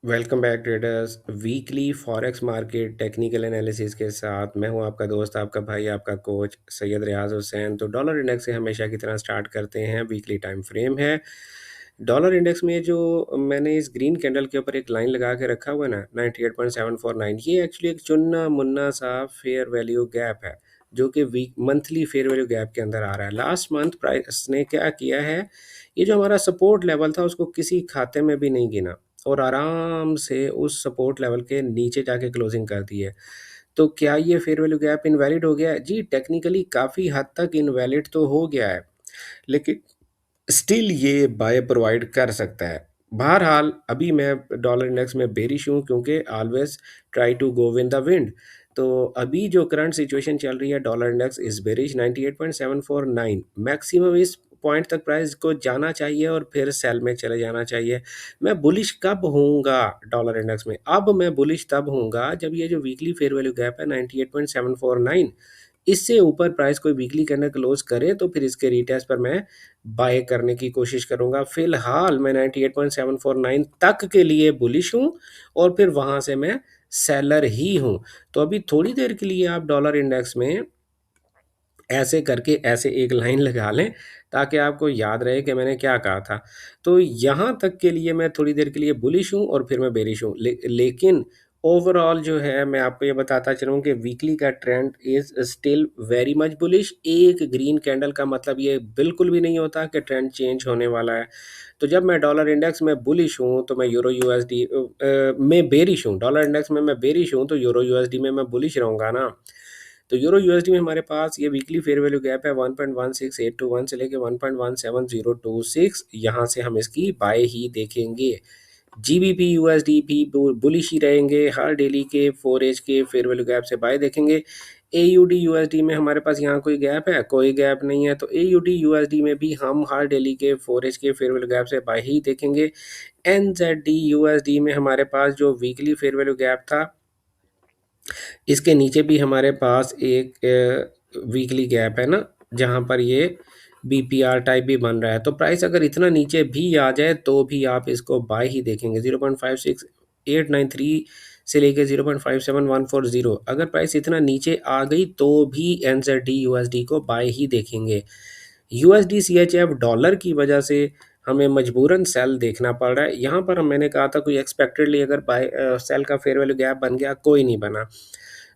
Welcome back traders. Weekly forex market technical analysis के साथ मैं हूं आपका दोस्त, आपका भाई, आपका कोच सैयद रियाज हुसैन। तो डॉलर इंडेक्स से हमेशा की तरह स्टार्ट करते हैं। वीकली टाइम फ्रेम है डॉलर इंडेक्स में। जो मैंने इस ग्रीन कैंडल के ऊपर एक लाइन लगा के रखा हुआ है ना, 98.749, ये एक्चुअली एक चुन्ना मुन्ना सा फेयर वैल्यू गैप है, जो कि week monthly fair value gap के अंदर आ रहा है। लास्ट मंथ प्राइस ने क्या किया है, ये जो हमारा सपोर्ट लेवल था उसको किसी खाते में भी नहीं गिना और आराम से उस सपोर्ट लेवल के नीचे जाके क्लोजिंग कर दी है। तो क्या ये फेयर वैल्यू गैप इनवैलिड हो गया है? जी, टेक्निकली काफ़ी हद तक इनवैलिड तो हो गया है, लेकिन स्टिल ये बाय प्रोवाइड कर सकता है। बहरहाल अभी मैं डॉलर इंडेक्स में बेरिश हूँ, क्योंकि always try to go win the wind. तो अभी जो करंट सिचुएशन चल रही है, dollar index is bearish 98.749। Maximum इस पॉइंट तक प्राइस को जाना चाहिए और फिर सेल में चले जाना चाहिए। मैं बुलिश कब होऊंगा डॉलर इंडेक्स में? अब मैं बुलिश तब होऊंगा जब ये जो वीकली फेयर वैल्यू गैप है 98.749, इससे ऊपर प्राइस कोई वीकली कैंडल क्लोज करे तो फिर इसके रिटेस्ट पर मैं बाय करने की कोशिश करूंगा। फिलहाल मैं 98.749 तक के लिए बुलिश हूं और फिर वहां से मैं सेलर ही हूं। तो अभी थोड़ी देर के लिए आप डॉलर इंडेक्स में ऐसे करके ऐसे एक लाइन लगा लें, ताकि आपको याद रहे कि मैंने क्या कहा था। तो यहाँ तक के लिए मैं थोड़ी देर के लिए बुलिश हूँ और फिर मैं बेरिश हूँ, लेकिन ओवरऑल जो है मैं आपको ये बताता चलूँ कि वीकली का trend is still very much bullish. एक ग्रीन कैंडल का मतलब ये बिल्कुल भी नहीं होता कि ट्रेंड चेंज होने वाला है। तो जब मैं डॉलर इंडेक्स में बुलिश हूँ तो मैं यूरो यूएसडी में बेरिश हूँ, डॉलर इंडेक्स में मैं बेरिश हूँ तो यूरो यूएसडी में मैं बुलिश रहूँगा ना। तो यूरो यूएसडी में हमारे पास ये वीकली फेयर वैल्यू गैप है 1.16821 से लेके 1.17026। यहाँ से हम इसकी बाय ही देखेंगे। जीबीपी यूएसडी भी बुलिश ही रहेंगे, हर डेली के 4 एज के फेयर वैल्यू गैप से बाय देखेंगे। एयूडी यूएसडी में हमारे पास यहाँ कोई गैप है? कोई गैप नहीं है। तो एयूडी यूएसडी में भी हम हर डेली के 4 एज के फेयर वैल्यू गैप से बाय ही देखेंगे। एनजेडी यूएसडी में हमारे पास जो वीकली फेयर वैल्यू गैप था, इसके नीचे भी हमारे पास एक वीकली गैप है ना, जहाँ पर ये बीपीआर टाइप भी बन रहा है। तो प्राइस अगर इतना नीचे भी आ जाए तो भी आप इसको बाय ही देखेंगे। 0.56893 से लेके 0.57140, अगर प्राइस इतना नीचे आ गई तो भी एनजेडी यूएसडी को बाय ही देखेंगे। यूएसडी सीएचएफ डॉलर की वजह से हमें मजबूरन सेल देखना पड़ रहा है। यहाँ पर मैंने कहा था कोई एक्सपेक्टेडली अगर बाय सेल का फेयर वैल्यू गैप बन गया, कोई नहीं बना।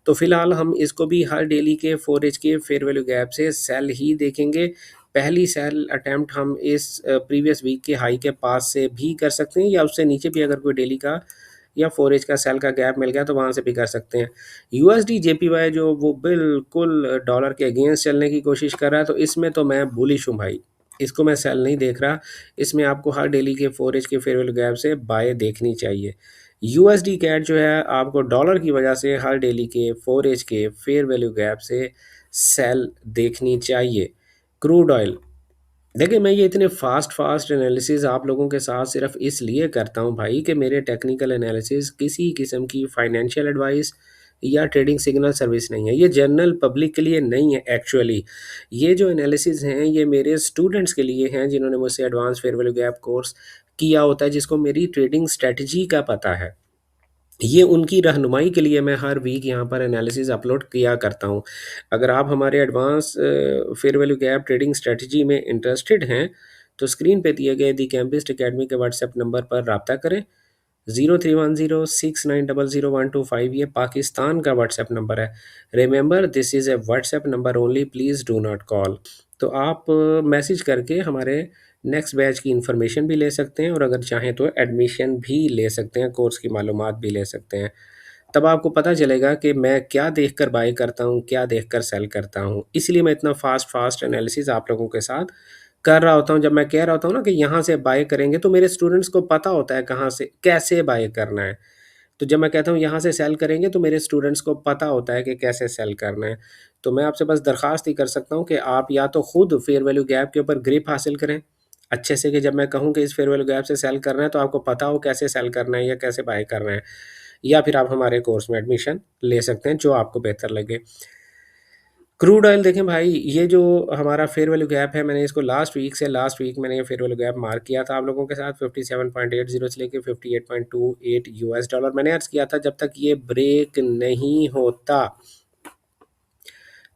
तो फिलहाल हम इसको भी हर डेली के 4 एज के फेयर वैल्यू गैप से सेल ही देखेंगे। पहली सेल अटेम्प्ट हम इस प्रीवियस वीक के हाई के पास से भी कर सकते हैं, या उससे नीचे भी अगर कोई डेली का या 4 एज का सेल का गैप मिल गया तो वहाँ से भी कर सकते हैं। यूएसडी जेपीवाई जो वो बिल्कुल डॉलर के अगेंस्ट चलने की कोशिश कर रहा है, तो इसमें तो मैं बुलिश हूँ भाई। इसको मैं सेल नहीं देख रहा। इसमें आपको हर डेली के 4 एज के फेयर वैल्यू गैप से बाय देखनी चाहिए। यूएसडी कैट जो है आपको डॉलर की वजह से हर डेली के 4 एज के फेयर वैल्यू गैप से सेल देखनी चाहिए। क्रूड ऑयल, देखिए मैं ये इतने फास्ट फास्ट एनालिसिस आप लोगों के साथ सिर्फ इसलिए करता हूँ भाई कि मेरे टेक्निकल एनालिसिस किसी किस्म की फाइनेंशियल एडवाइस या ट्रेडिंग सिग्नल सर्विस नहीं है। ये जनरल पब्लिक के लिए नहीं है एक्चुअली। ये जो एनालिसिस हैं ये मेरे स्टूडेंट्स के लिए हैं, जिन्होंने मुझसे advance fair value gap course किया होता है, जिसको मेरी ट्रेडिंग स्ट्रेटजी का पता है। ये उनकी रहनुमाई के लिए मैं हर वीक यहाँ पर एनालिसिस अपलोड किया करता हूँ। अगर आप हमारे advance fair value gap trading strategy में इंटरेस्टेड हैं तो स्क्रीन पे दिए गए दी कैम्पिस्ट एकेडमी के व्हाट्सएप नंबर पर रब्ता करें। 031069001255, ये पाकिस्तान का व्हाट्सएप नंबर है। Remember this is a WhatsApp number only, please do not call. तो आप मैसेज करके हमारे नेक्स्ट बैच की इन्फॉर्मेशन भी ले सकते हैं, और अगर चाहें तो एडमिशन भी ले सकते हैं, कोर्स की मालूमात भी ले सकते हैं। तब आपको पता चलेगा कि मैं क्या देखकर बाय करता हूँ, क्या देखकर सेल करता हूँ। इसलिए मैं इतना फास्ट फास्ट एनालिसिस आप लोगों के साथ कर रहा होता हूँ। जब मैं कह रहा होता हूँ ना कि यहाँ से बाय करेंगे, तो मेरे स्टूडेंट्स को पता होता है कहाँ से कैसे बाय करना है। तो जब मैं कहता हूँ यहाँ से सेल करेंगे, तो मेरे स्टूडेंट्स को पता होता है कि कैसे सेल करना है। तो मैं आपसे बस दरख्वास्त ही कर सकता हूँ कि आप या तो खुद फेयर वैल्यू गैप के ऊपर ग्रिप हासिल करें अच्छे से, कि जब मैं कहूँ कि इस फेयर वैल्यू गैप से सेल करना है तो आपको पता हो कैसे सेल करना है या कैसे बाय करना है। या फिर आप हमारे कोर्स में एडमिशन ले सकते हैं, जो आपको बेहतर लगे। क्रूड ऑयल देखें भाई, ये जो हमारा फेयर वैल्यू गैप है, मैंने इसको लास्ट वीक मैंने ये फेयर वैल्यू गैप मार्क किया था आप लोगों के साथ 57.80 से लेके 58.28 यूएस डॉलर। मैंने अर्ज किया था जब तक ये ब्रेक नहीं होता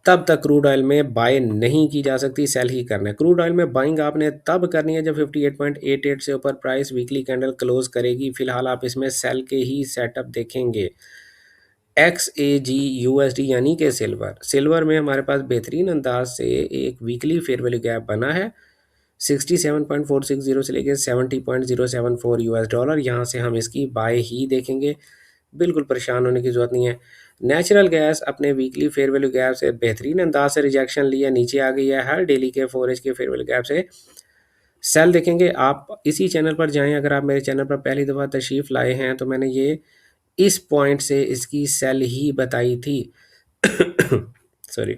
तब तक क्रूड ऑयल में बाय नहीं की जा सकती, सेल ही करना है। क्रूड ऑयल में बाइंग आपने तब करनी है जब 58.88 से ऊपर प्राइस वीकली कैंडल क्लोज करेगी। फिलहाल आप इसमें सेल के ही सेटअप देखेंगे। XAG USD यानी कि सिल्वर में हमारे पास बेहतरीन अंदाज से एक वीकली फेयर वैल्यू गैप बना है 67.460 से लेकर 70.074 यूएस डॉलर। यहाँ से हम इसकी बाय ही देखेंगे, बिल्कुल परेशान होने की ज़रूरत नहीं है। नेचुरल गैस अपने वीकली फेयर वैल्यू गैप से बेहतरीन अंदाज से रिजेक्शन लिया, नीचे आ गई है। हर डेली के 4H के फेयर वैल्यू गैप से सेल देखेंगे। आप इसी चैनल पर जाएं, अगर आप मेरे चैनल पर पहली दफ़ा तशरीफ़ लाए हैं तो मैंने ये इस पॉइंट से इसकी सेल ही बताई थी। सॉरी।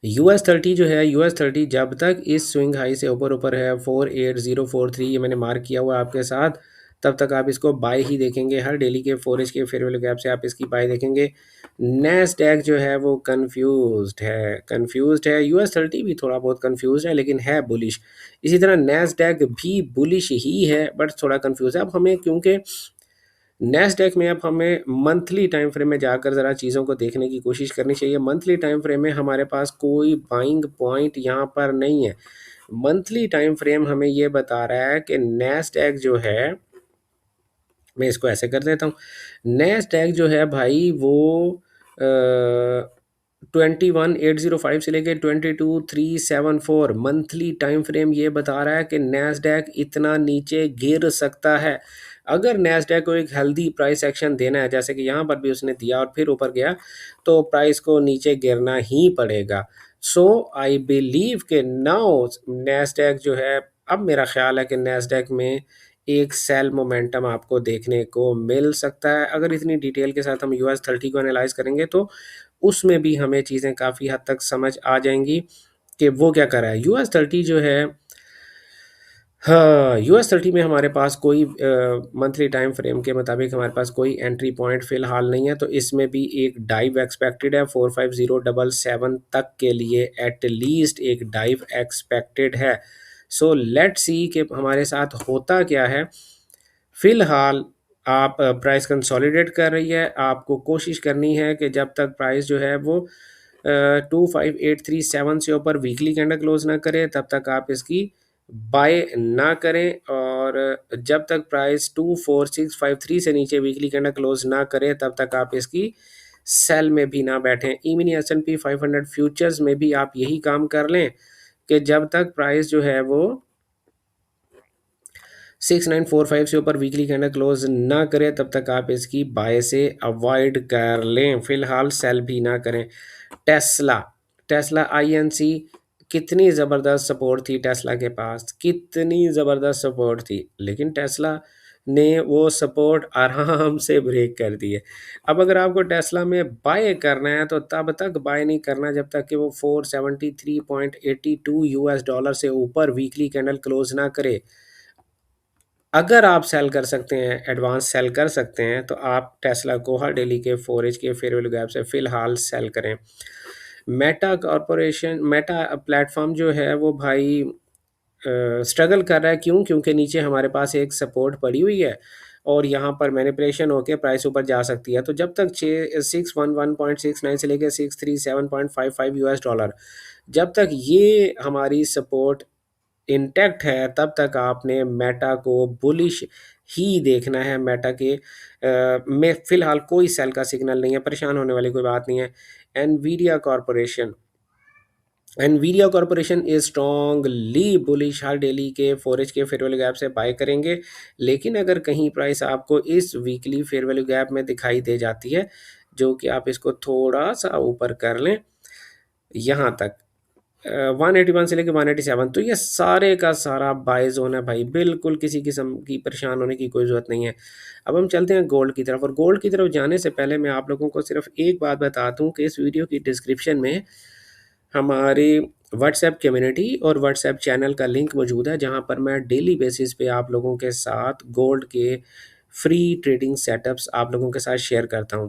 US30 जो है, US30 जब तक इस स्विंग हाई से ऊपर ऊपर है 48043, ये मैंने मार्क किया हुआ है आपके साथ, तब तक आप इसको बाय ही देखेंगे। हर डेली के 4H के फेयर वैल्यू गैप से आप इसकी बाय देखेंगे। नैस्डैक जो है वो कंफ्यूज्ड है। US30 भी थोड़ा बहुत कंफ्यूज है लेकिन है बुलिश। इसी तरह नैस्डैक भी बुलिश ही है बट थोड़ा कंफ्यूज है। अब हमें क्योंकि नैस्डैक में अब हमें मंथली टाइम फ्रेम में जाकर ज़रा चीज़ों को देखने की कोशिश करनी चाहिए। मंथली टाइम फ्रेम में हमारे पास कोई बाइंग पॉइंट यहाँ पर नहीं है। मंथली टाइम फ्रेम हमें ये बता रहा है कि नैस्डैक जो है, मैं इसको ऐसे कर देता हूँ, नैस्डैक जो है भाई वो 21,805 से लेके 22,374 मंथली टाइम फ्रेम ये बता रहा है कि नैस्डैक इतना नीचे गिर सकता है। अगर नैस्डैक को एक हेल्दी प्राइस एक्शन देना है, जैसे कि यहाँ पर भी उसने दिया और फिर ऊपर गया, तो प्राइस को नीचे गिरना ही पड़ेगा। सो आई बिलीव कि नाउ नैस्डैक जो है, अब मेरा ख्याल है कि नैस्डैक में एक सेल मोमेंटम आपको देखने को मिल सकता है। अगर इतनी डिटेल के साथ हम US30 को एनालाइज करेंगे तो उसमें भी हमें चीज़ें काफ़ी हद तक समझ आ जाएंगी कि वो क्या कर रहा है। US30 जो है, हाँ, US30 में हमारे पास कोई मंथली टाइम फ्रेम के मुताबिक हमारे पास कोई एंट्री पॉइंट फ़िलहाल नहीं है, तो इसमें भी एक डाइव एक्सपेक्टेड है 45077 तक के लिए, एट लीस्ट एक डाइव एक्सपेक्टेड है। सो लेट्स सी कि हमारे साथ होता क्या है। फ़िलहाल आप प्राइस कंसोलिडेट कर रही है, आपको कोशिश करनी है कि जब तक प्राइस जो है वो 25837 से ऊपर वीकली कैंडल क्लोज ना करे तब तक आप इसकी बाय ना करें, और जब तक प्राइस 24653 से नीचे वीकली कैंडल क्लोज ना करे तब तक आप इसकी सेल में भी ना बैठें। इवन S&P 500 फ्यूचर्स में भी आप यही काम कर लें कि जब तक प्राइस जो है वो 6945 से ऊपर वीकली कैंडल क्लोज ना करे तब तक आप इसकी बाय से अवॉइड कर लें, फिलहाल सेल भी ना करें। टेस्ला टेस्ला INC, कितनी ज़बरदस्त सपोर्ट थी टेस्ला के पास, कितनी ज़बरदस्त सपोर्ट थी, लेकिन टेस्ला ने वो सपोर्ट आराम से ब्रेक कर दी है। अब अगर आपको टेस्ला में बाय करना है तो तब तक बाय नहीं करना जब तक कि वो 473.82 यूएस डॉलर से ऊपर वीकली कैंडल क्लोज ना करे। अगर आप सेल कर सकते हैं, एडवांस सेल कर सकते हैं, तो आप टेस्ला को हर डेली के 4H के फेयर वैल्यू गैप से फ़िलहाल सेल करें। मेटा प्लेटफॉर्म जो है वो भाई स्ट्रगल कर रहा है। क्यों? क्योंकि नीचे हमारे पास एक सपोर्ट पड़ी हुई है और यहाँ पर मैनिपुलेशन होकर प्राइस ऊपर जा सकती है। तो जब तक 611.69 से लेकर 637.55 यूएस डॉलर, जब तक ये हमारी सपोर्ट इंटैक्ट है तब तक आपने मेटा को बुलिश ही देखना है। मेटा के में फ़िलहाल कोई सेल का सिग्नल नहीं है, परेशान होने वाली कोई बात नहीं है। Nvidia corporation Nvidia corporation is strongly bullish, her daily के 4H के फेयर वैल्यू गैप से बाय करेंगे। लेकिन अगर कहीं प्राइस आपको इस वीकली फेयर वैल्यू गैप में दिखाई दे जाती है, जो कि आप इसको थोड़ा सा ऊपर कर लें यहाँ तक 181 से लेकर 187, तो ये सारे का सारा बाय जोन है भाई, बिल्कुल किसी किस्म की परेशान होने की कोई ज़रूरत नहीं है। अब हम चलते हैं गोल्ड की तरफ, और गोल्ड की तरफ जाने से पहले मैं आप लोगों को सिर्फ एक बात बता दूं कि इस वीडियो की डिस्क्रिप्शन में हमारी व्हाट्सएप कम्युनिटी और व्हाट्सएप चैनल का लिंक मौजूद है, जहां पर मैं डेली बेसिस पे आप लोगों के साथ गोल्ड के फ्री ट्रेडिंग सेटअप्स आप लोगों के साथ शेयर करता हूं।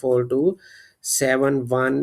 4271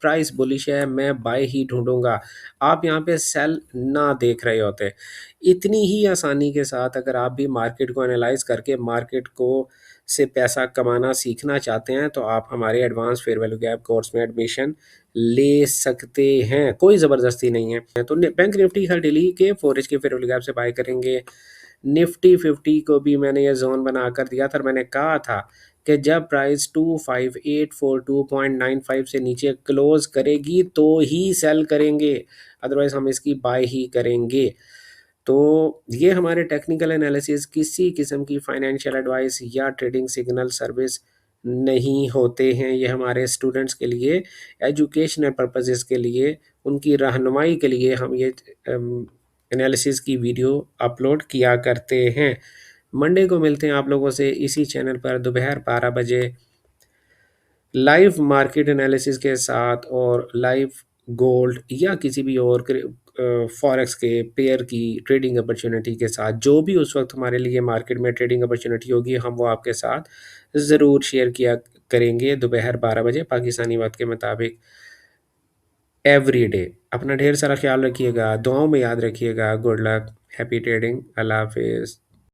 प्राइस बुलिश है, मैं बाय ही ढूँढूँगा। आप यहाँ पे सेल ना देख रहे होते। इतनी ही आसानी के साथ अगर आप भी मार्केट को एनालाइज़ करके मार्केट को से पैसा कमाना सीखना चाहते हैं, तो आप हमारे advance fair value gap course में एडमिशन ले सकते हैं। कोई ज़बरदस्ती नहीं है। तो बैंक निफ्टी हर डेली के 4 के फेयर वैल्यू गैप से बाय करेंगे। निफ्टी 50 को भी मैंने ये ज़ोन बनाकर दिया था और मैंने कहा था कि जब प्राइस 25842.95 से नीचे क्लोज करेगी तो ही सेल करेंगे, अदरवाइज हम इसकी बाय ही करेंगे। तो ये हमारे टेक्निकल एनालिसिस किसी किस्म की फाइनेंशियल एडवाइस या ट्रेडिंग सिग्नल सर्विस नहीं होते हैं। ये हमारे स्टूडेंट्स के लिए एजुकेशनल पर्पसेस के लिए, उनकी रहनुमाई के लिए हम ये एनालिसिस की वीडियो अपलोड किया करते हैं। मंडे को मिलते हैं आप लोगों से इसी चैनल पर दोपहर 12 बजे लाइव मार्केट एनालिसिस के साथ और लाइव गोल्ड या किसी भी और फॉरेक्स के पेयर की ट्रेडिंग अपॉर्चुनिटी के साथ, जो भी उस वक्त हमारे लिए मार्केट में ट्रेडिंग अपॉर्चुनिटी होगी हम वो आपके साथ ज़रूर शेयर किया करेंगे दोपहर 12 बजे पाकिस्तानी वक्त के मुताबिक एवरी डे। अपना ढेर सारा ख्याल रखिएगा, दुआओं में याद रखिएगा। गुड लक, हैप्पी ट्रेडिंग, अल्लाह हाफिज़।